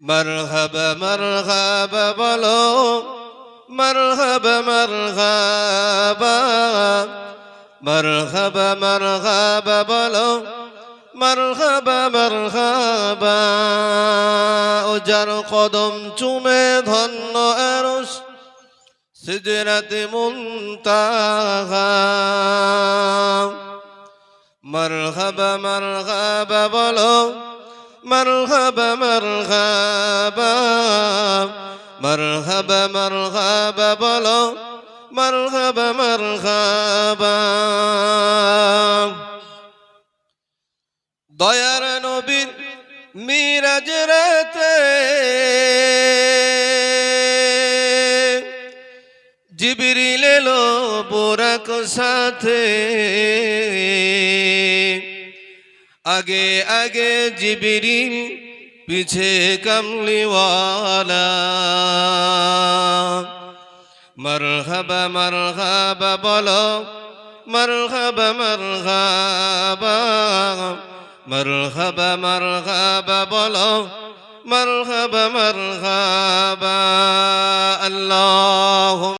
মারহাবা মারহাবা বলো, মারহাবা মারহাবা, মারহাবা মারহাবা বলো, মারহাবা মারহাবা। ও যার কদম চুমে ধন্য আরশ সিদরাতে মুনতাহা। মারহাবা মারহাবা বলো, মারহাবা মারহাবা, মারহাবা মারহাবা বলো, মারহাবা মারহাবা। দয়ার নবীর মিরাজ রাতে জিবরিল এলো বুরাক সাথে, আগে আগে জিবরিল পিছে কমলিওয়ালা। মারহাবা মারহাবা বলো, মারহাবা মারহাবা, মারহাবা মারহাবা বলো, মারহাবা মারহাবা। আল্লাহ